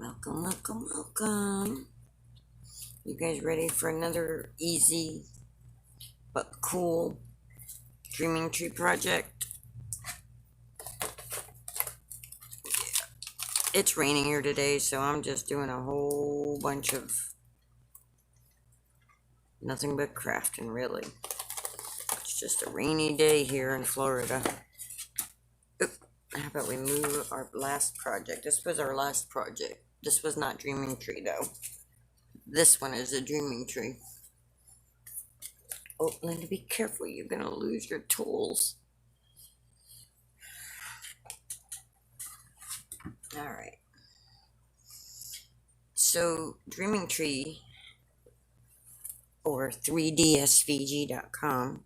Welcome, welcome, welcome. You guys ready for another easy but cool dreaming tree project? It's raining here today, so I'm just doing a whole bunch of nothing but crafting, really. It's just a rainy day here in Florida. Oop. How about we move our last project? This was our last project. This was not dreaming tree, though. This one is a dreaming tree. Oh, Linda, be careful. You're going to lose your tools. All right. So, Dreaming Tree, or 3dsvg.com,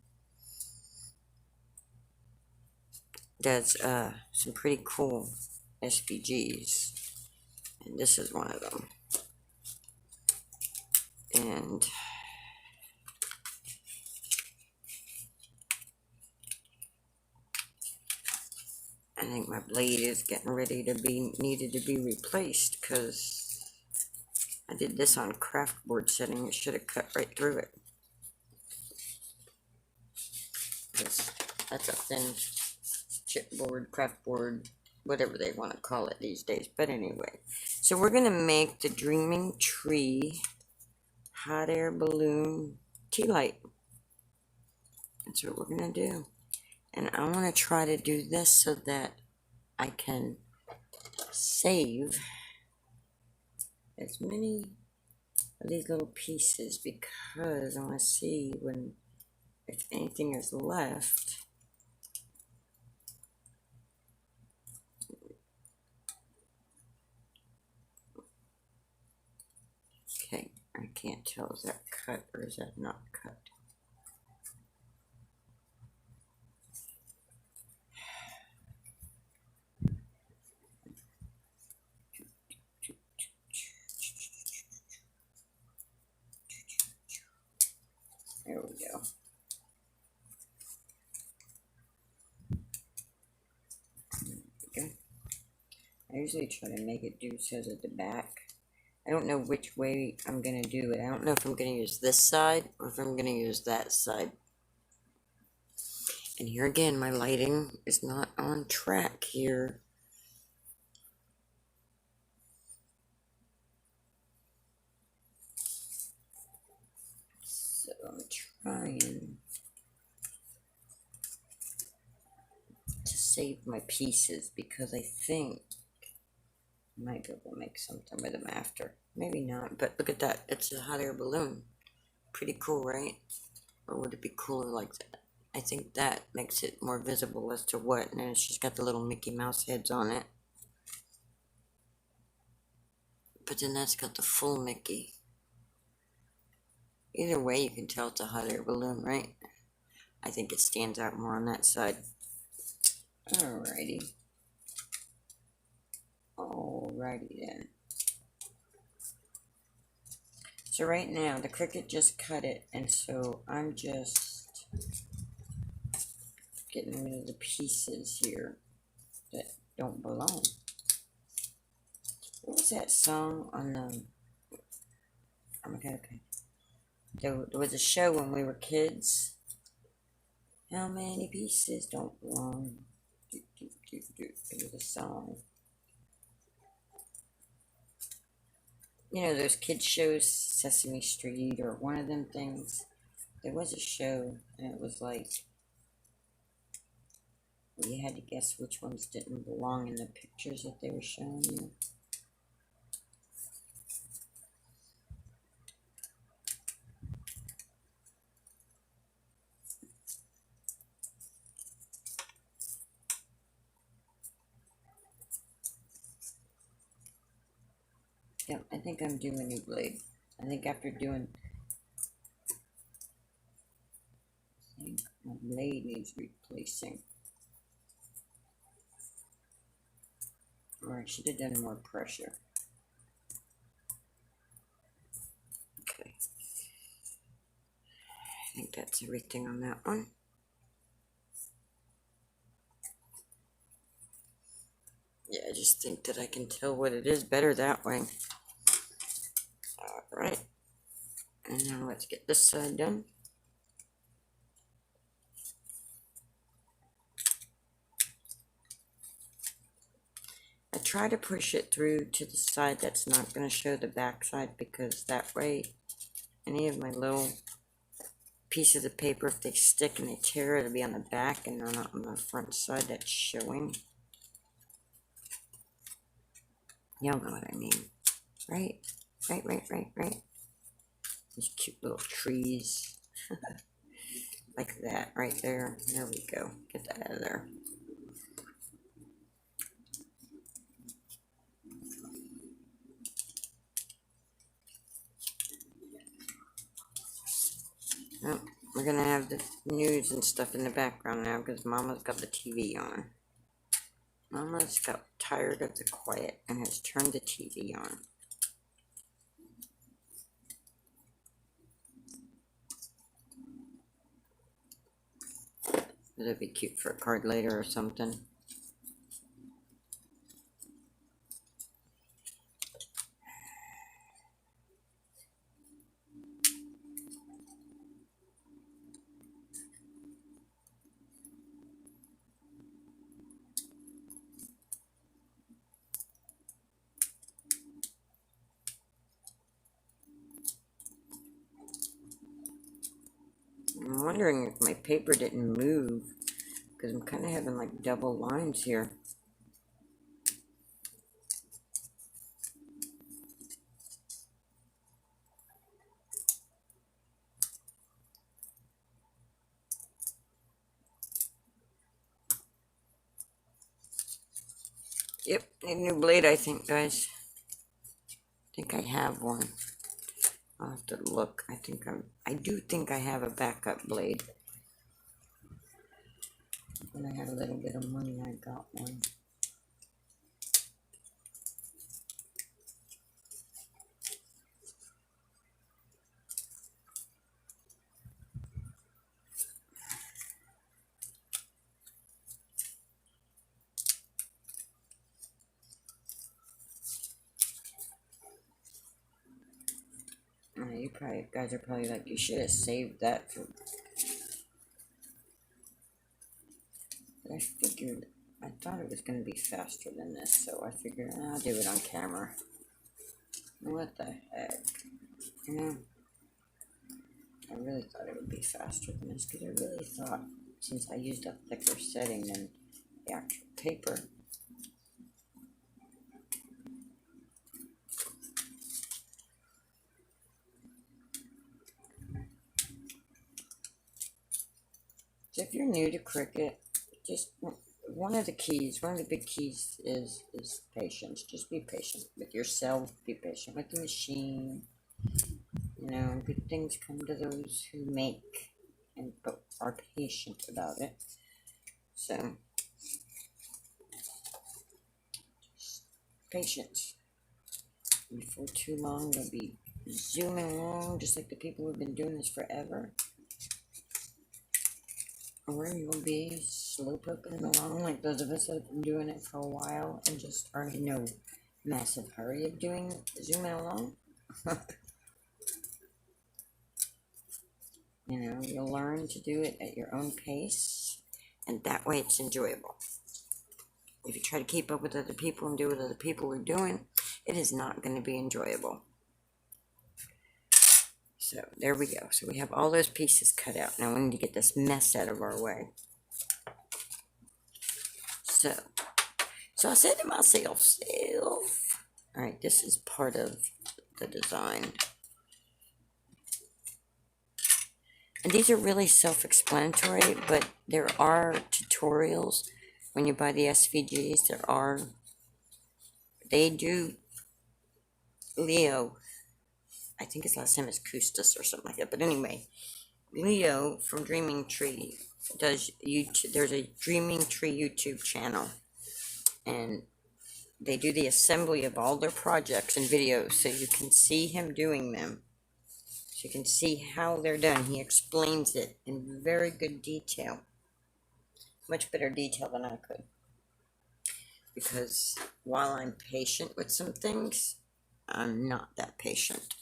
does some pretty cool SVGs. And this is one of them. And I think my blade is getting ready to be needed to be replaced because I did this on craft board setting. It should have cut right through it. That's a thin chipboard, craft board, whatever they want to call it these days. But anyway, so we're gonna make the Dreaming Tree hot air balloon tea light. That's what we're gonna do. And I want to try to do this so that I can save as many of these little pieces, because I want to see if anything is left. Okay, I can't tell, is that cut or is that not cut? There we go. Okay. I usually try to make it do says at the back. I don't know which way I'm going to do it. I don't know if I'm going to use this side or if I'm going to use that side. And here again, my lighting is not on track here. So I'm trying to save my pieces because I think I might be able to make something with them after. Maybe not, but look at that. It's a hot air balloon. Pretty cool, right? Or would it be cooler like that? I think that makes it more visible as to what. And then she's got the little Mickey Mouse heads on it. But then that's got the full Mickey. Either way, you can tell it's a hot air balloon, right? I think it stands out more on that side. Alrighty. Alrighty then. So right now, the Cricut just cut it, and so I'm just getting rid of the pieces here that don't belong. What was that song on the... Oh my god, okay. There was a show when we were kids. How many pieces don't belong? It was a song. You know those kids shows, Sesame Street or one of them things? There was a show, and it was like, you had to guess which ones didn't belong in the pictures that they were showing you. Yeah, I think I'm doing a new blade. I think after doing... I think my blade needs replacing. Or I should have done more pressure. Okay. I think that's everything on that one. Yeah. Yeah, I just think that I can tell what it is better that way. Alright. And now let's get this side done. I try to push it through to the side that's not going to show the back side, because that way any of my little pieces of paper, if they stick and they tear, it'll be on the back and not on the front side that's showing. Y'all know what I mean. Right? Right. These cute little trees. Like that right there. There we go. Get that out of there. Oh, we're gonna have the news and stuff in the background now because Mama's got the TV on. Mama's got tired of the quiet and has turned the TV on. That'd be cute for a card later or something. I'm wondering if my paper didn't move, because I'm kind of having like double lines here. Yep, need a new blade, I think, guys. I think I have one. I'll have to look. I do think I have a backup blade. When I had a little bit of money, I got one. You guys are probably like, you should have saved that for. But I figured, I thought it was going to be faster than this, so I figured I'll do it on camera. What the heck? You know, I really thought it would be faster than this, because I really thought, since I used a thicker setting than the actual paper. So if you're new to Cricut, just one of the big keys is patience. Just be patient with yourself, be patient with the machine. You know, good things come to those who make and are patient about it. So, just patience. Before too long, they'll be zooming along just like the people who've been doing this forever. Or you'll be slow poking along like those of us that have been doing it for a while and just are in no massive hurry of zooming along. You know, you'll learn to do it at your own pace, and that way it's enjoyable. If you try to keep up with other people and do what other people are doing, it is not going to be enjoyable. So there we go. So we have all those pieces cut out. Now we need to get this mess out of our way. So I said to myself, all right, this is part of the design. And these are really self-explanatory, but there are tutorials when you buy the SVGs. They do Leo. I think his last name is Custis or something like that. But anyway, Leo from Dreaming Tree does YouTube. There's a Dreaming Tree YouTube channel, and they do the assembly of all their projects and videos, so you can see him doing them. So you can see how they're done. He explains it in very good detail, much better detail than I could. because while I'm patient with some things, I'm not that patient.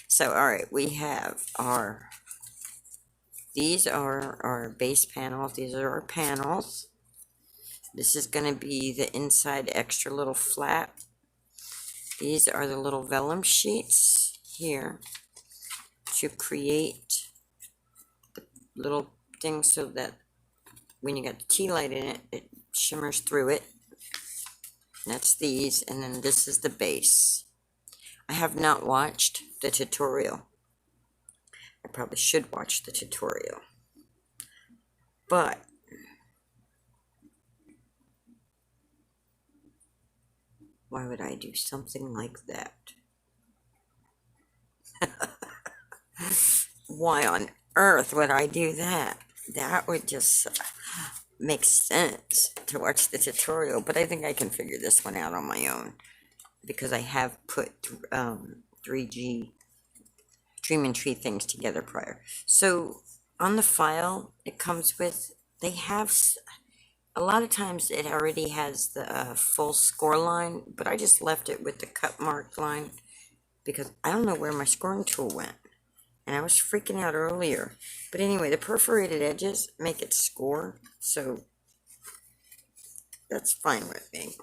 So, alright, we have these are our base panels. These are our panels. This is going to be the inside extra little flap. These are the little vellum sheets here to create the little things so that when you got the tea light in it, it shimmers through it. That's these, and then this is the base. I have not watched the tutorial. I probably should watch the tutorial. But why would I do something like that? Why on earth would I do that? That would just make sense to watch the tutorial, but I think I can figure this one out on my own because I have put 3G Dream Tree things together prior. So on the file, it comes with, they have, a lot of times it already has the full score line, but I just left it with the cut mark line because I don't know where my scoring tool went. And I was freaking out earlier. But anyway, the perforated edges make it score, so that's fine with me.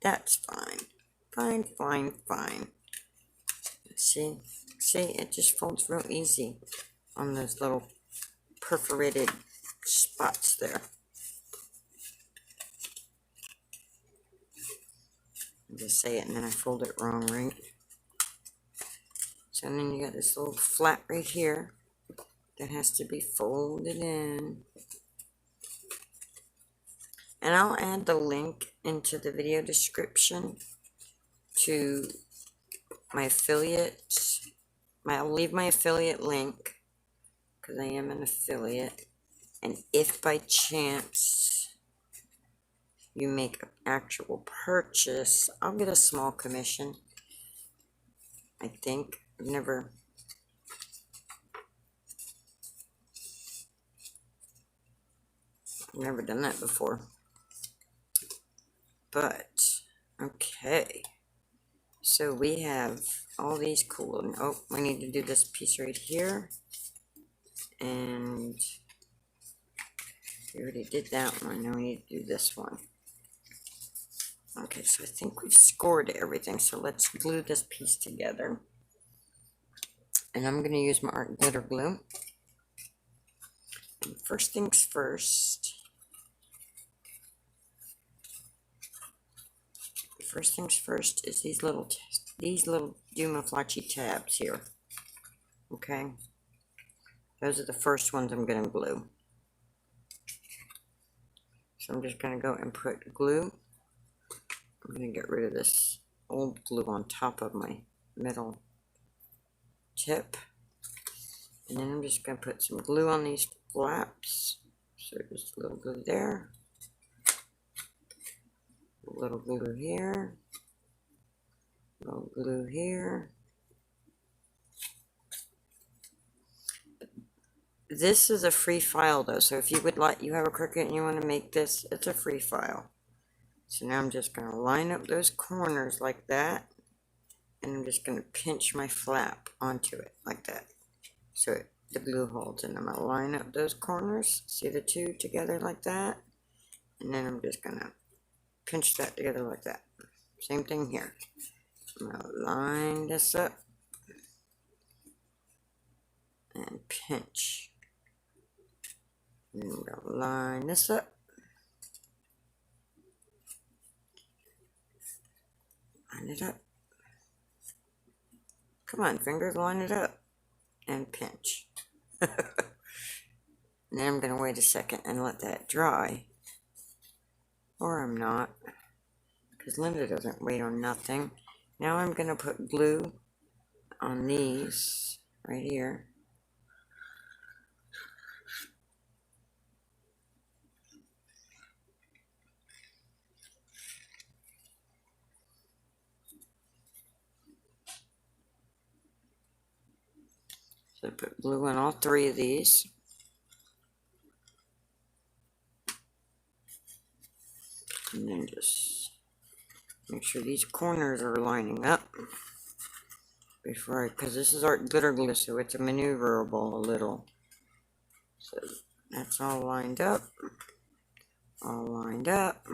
That's fine. Fine, fine, fine. See, it just folds real easy on those little perforated spots there. I just say it and then I fold it wrong, right? So then you got this little flap right here that has to be folded in. And I'll add the link into the video description to my affiliate. I'll leave my affiliate link because I am an affiliate. And if by chance you make an actual purchase, I'll get a small commission. I think. I've never done that before. But, okay. So we have all these cool, oh, I need to do this piece right here. And we already did that one, now we need to do this one. Okay, so I think we've scored everything, so let's glue this piece together. And I'm going to use my art glitter glue. And first things first. First things first is these little Dumaflachi tabs here. Okay, those are the first ones I'm going to glue. So I'm just going to go and put glue. I'm going to get rid of this old glue on top of my middle tip. And then I'm just going to put some glue on these flaps. So just a little glue there. A little glue here. A little glue here. This is a free file though, so if you would like, you have a Cricut and you want to make this, it's a free file. So now I'm just going to line up those corners like that. And I'm just going to pinch my flap onto it like that. So the glue holds, and I'm going to line up those corners. See the two together like that? And then I'm just going to pinch that together like that. Same thing here. I'm going to line this up and pinch. And I'm going to line this up. Line it up. Come on, fingers, line it up. And pinch. And then I'm going to wait a second and let that dry. Or I'm not. Because Linda doesn't wait on nothing. Now I'm going to put glue on these right here. So I put glue on all three of these. And then just make sure these corners are lining up before because this is art glitter glue, so it's maneuverable a little. So that's all lined up. All lined up.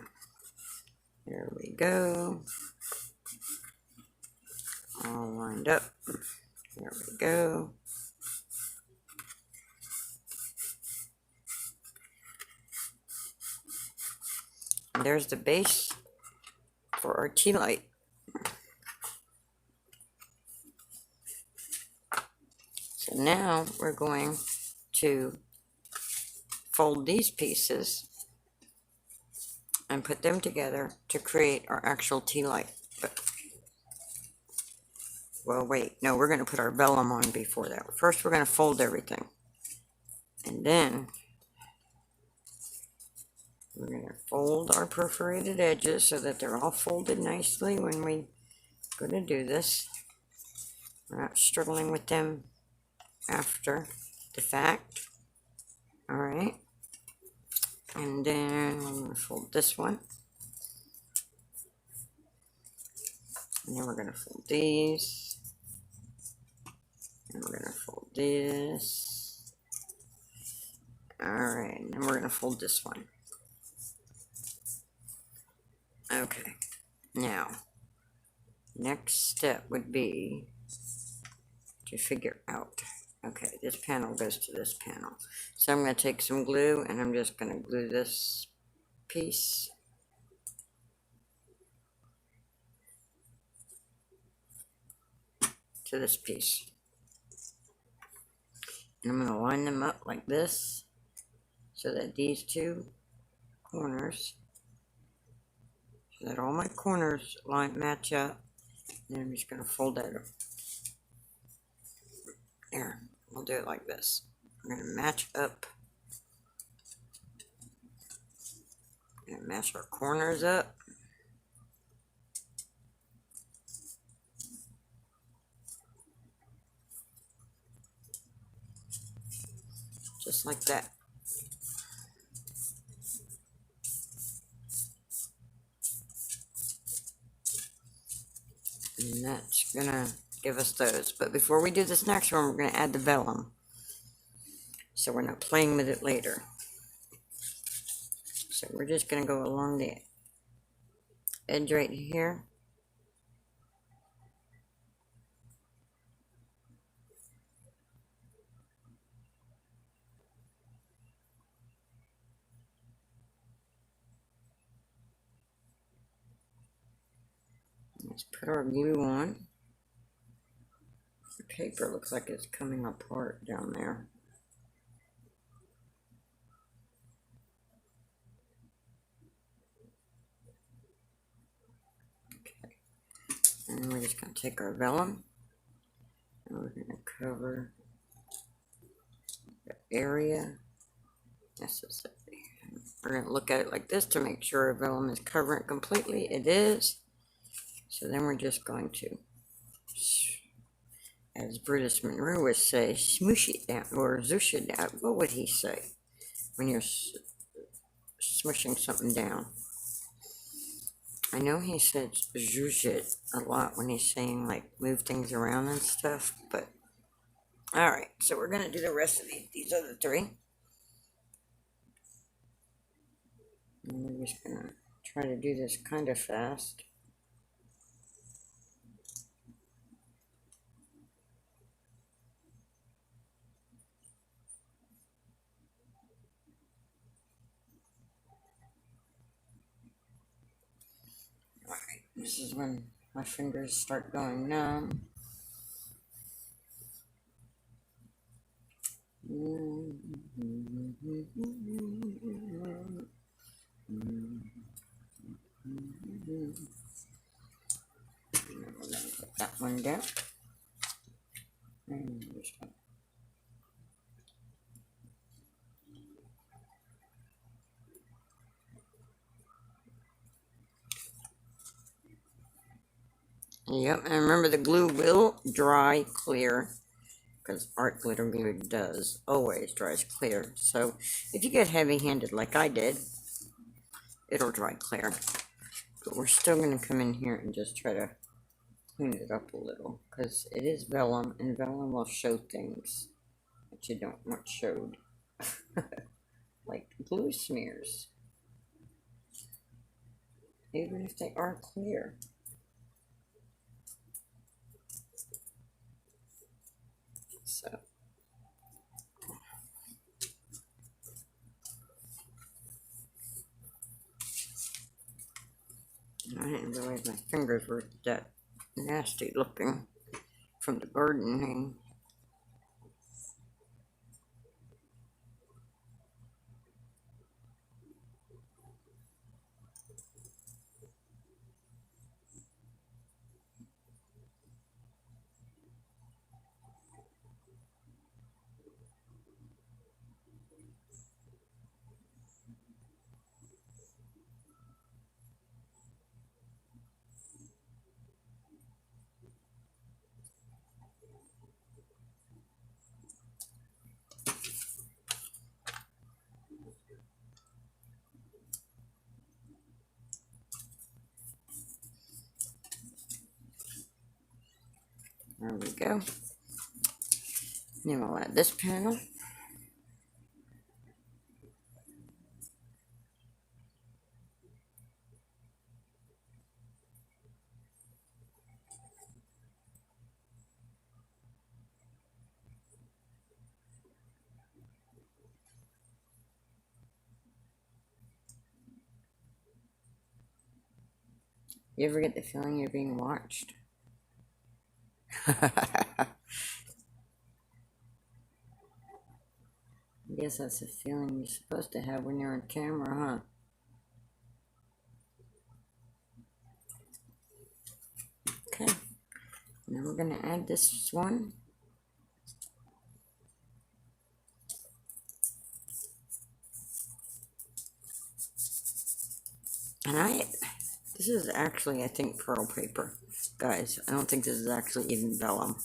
There we go. All lined up. There we go. And there's the base for our tea light. So now we're going to fold these pieces and put them together to create our actual tea light. Well, wait, no, we're going to put our vellum on before that. First, we're going to fold everything. And then we're going to fold our perforated edges so that they're all folded nicely when we go to do this. We're not struggling with them after the fact. All right. And then I'm going to fold this one. And then we're going to fold these. And we're going to fold this. Alright, and then we're going to fold this one. Okay, now, next step would be to figure out, okay, this panel goes to this panel. So I'm going to take some glue and I'm just going to glue this piece. To this piece. And I'm going to line them up like this so that these two corners, so that all my corners match up. And I'm just going to fold that up. There, we'll do it like this. We're going to match up. We're going to match our corners up. Just like that. And that's gonna give us those. But before we do this next one, we're gonna add the vellum, so we're not playing with it later. So we're just gonna go along the edge right here. Let's put our glue on. The paper looks like it's coming apart down there. Okay. And we're just going to take our vellum and we're going to cover the area necessary. We're going to look at it like this to make sure our vellum is covering it completely. It is. So then we're just going to, as Brutus Monroe would say, smoosh it down, or zoosh it down. What would he say when you're smushing something down? I know he said zhoosh it a lot when he's saying, like, move things around and stuff, but, alright, so we're going to do the rest of these other three. And we're just going to try to do this kind of fast. This is when my fingers start going numb. Put that one down. And this one. Yep, and remember the glue will dry clear, because art glitter glue always dries clear. So if you get heavy-handed like I did, it'll dry clear. But we're still going to come in here and just try to clean it up a little, because it is vellum, and vellum will show things that you don't want showed. Like glue smears, even if they are clear. So I didn't realize my fingers were that nasty looking from the gardening. There we go. Then we'll add this panel. You ever get the feeling you're being watched? I guess that's the feeling you're supposed to have when you're on camera, huh? Okay. Now we're going to add this one. And this is actually, I think, pearl paper. Guys, I don't think this is actually even vellum.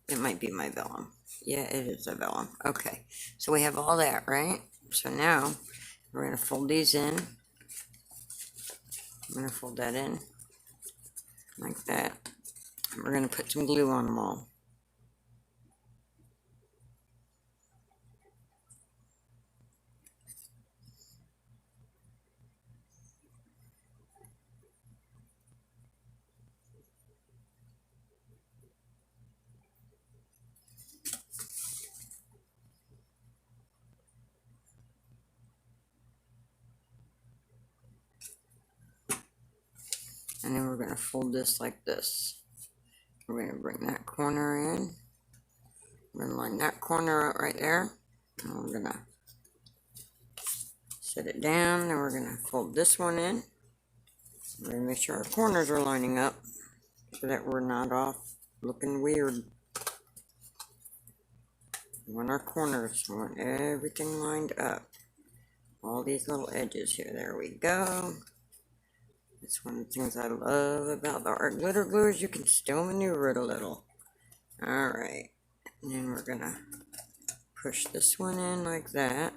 It might be my vellum. Yeah, it is a vellum. Okay, so we have all that, right? So now we're going to fold these in. I'm going to fold that in like that. And we're going to put some glue on them all. And then we're going to fold this like this. We're going to bring that corner in. We're going to line that corner up right there. And we're going to set it down. Then we're going to fold this one in. We're going to make sure our corners are lining up so that we're not off looking weird. We want our corners. We want everything lined up. All these little edges here. There we go. It's one of the things I love about the art glitter glue is you can still maneuver it a little. Alright. And then we're going to push this one in like that.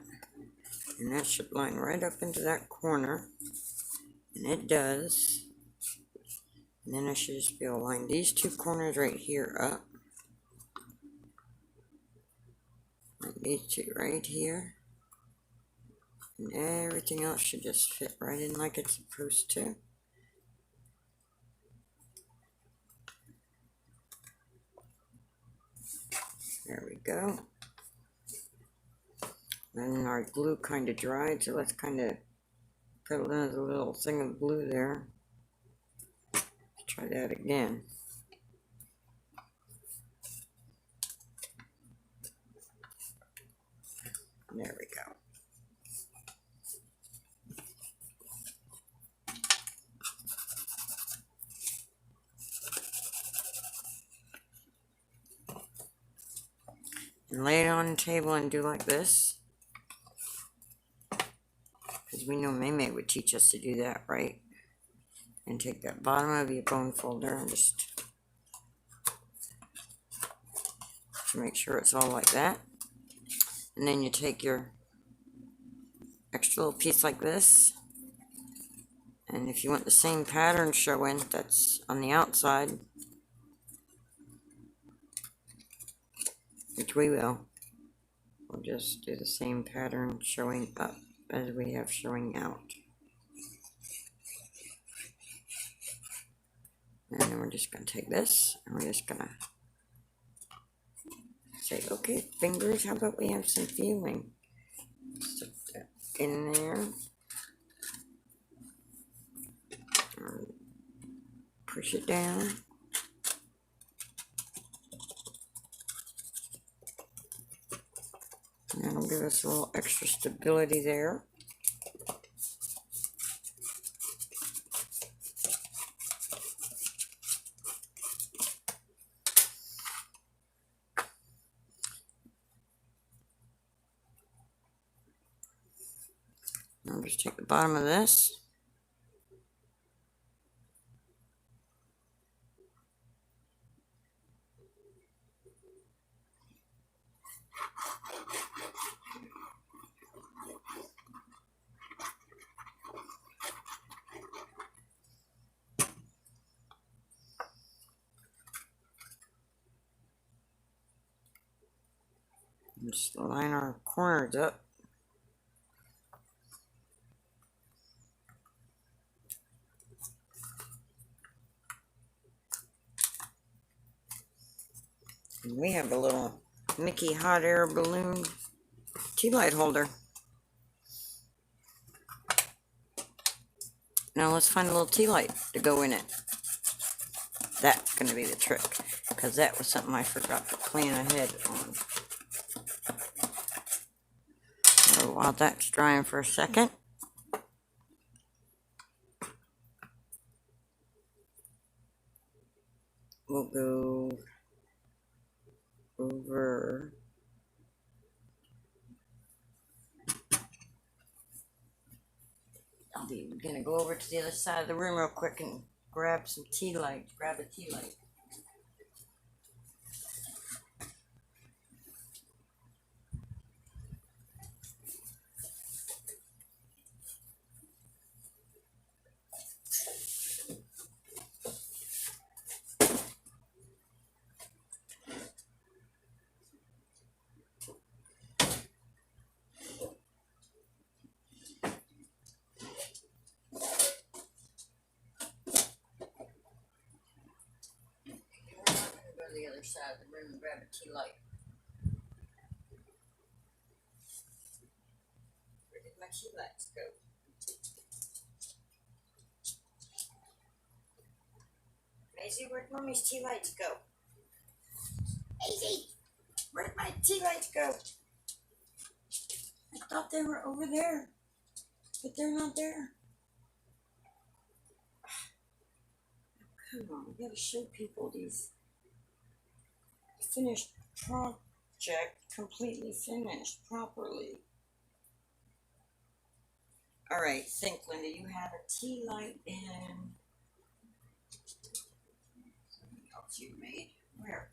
And that should line right up into that corner. And it does. And then I should just be able to line these two corners right here up. Like these two right here. And everything else should just fit right in like it's supposed to. There we go. And our glue kind of dried, so let's kind of put another little thing of glue there. Let's try that again. There we go. And lay it on the table and do like this. Because we know Maymay would teach us to do that, right? And take that bottom of your bone folder and just to make sure it's all like that. And And then you take your extra little piece like this, and if you want the same pattern showing that's on the outside, which we will, we'll just do the same pattern showing up as we have showing out. And then we're just going to take this, and we're just going to say, okay, fingers, how about we have some feeling? Stick that in there. Push it down. And that'll give us a little extra stability there. I'll just take the bottom of this. And just line our corners up. And we have a little Mickey hot air balloon tea light holder. Now let's find a little tea light to go in it. That's going to be the trick, because that was something I forgot to plan ahead on. So while that's drying for a second, we'll go over I'm going to go over to the other side of the room real quick and grab some tea light. Grab a tea light. The other side of the room and grab a tea light. Where did my tea lights go? Maisie, where'd Mommy's tea lights go? Maisie, where did my tea lights go? I thought they were over there, but they're not there. Come on, we gotta show people these finished project, completely finished properly. All right, think, Linda, you have a tea light in something else you made. Where?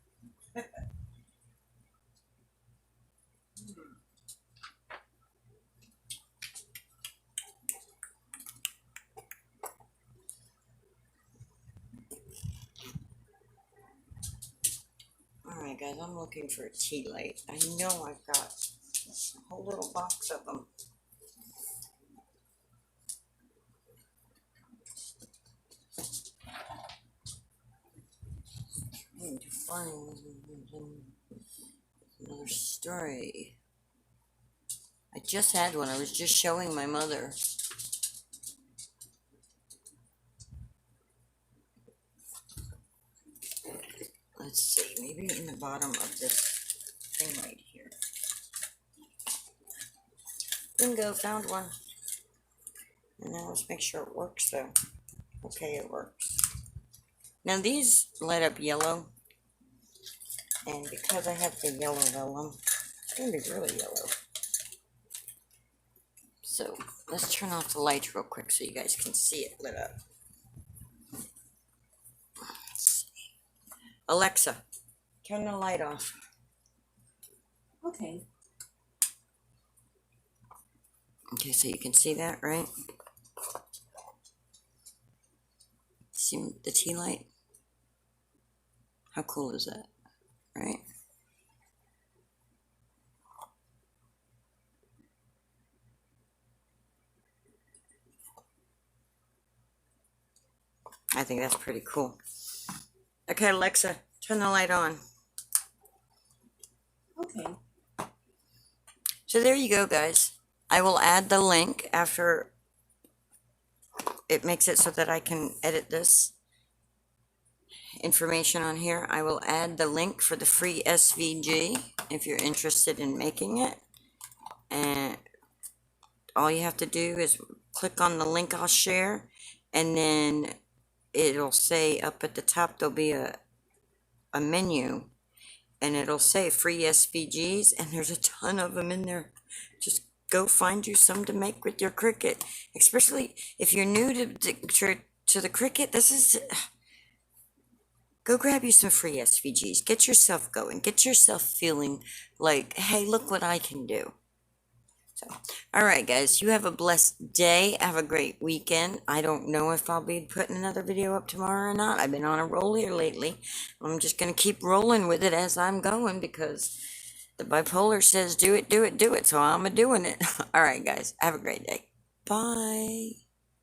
Alright guys, I'm looking for a tea light. I know I've got a whole little box of them. Trying to find another story. I just had one. I was just showing my mother. Let's see, maybe in the bottom of this thing right here. Bingo, found one. And now let's make sure it works though. Okay, it works. Now these light up yellow. And because I have the yellow vellum, it's going to be really yellow. So let's turn off the lights real quick so you guys can see it lit up. Let's see. Alexa, turn the light off. Okay. Okay, so you can see that, right? See the tea light? How cool is that, right? I think that's pretty cool. Okay, Alexa, turn the light on. Okay. So there you go, guys. I will add the link after it makes it so that I can edit this information on here. I will add the link for the free SVG if you're interested in making it. And all you have to do is click on the link I'll share, and then it'll say up at the top there'll be a menu, and it'll say free SVGs, and there's a ton of them in there. Just go find you some to make with your Cricut, especially if you're new to the Cricut. This is, go grab you some free SVGs. Get yourself going. Get yourself feeling like, hey, look what I can do. So, all right, guys, you have a blessed day. Have a great weekend. I don't know if I'll be putting another video up tomorrow or not. I've been on a roll here lately. I'm just going to keep rolling with it as I'm going because the bipolar says do it, do it, do it. So I'm doing it. All right, guys, have a great day. Bye.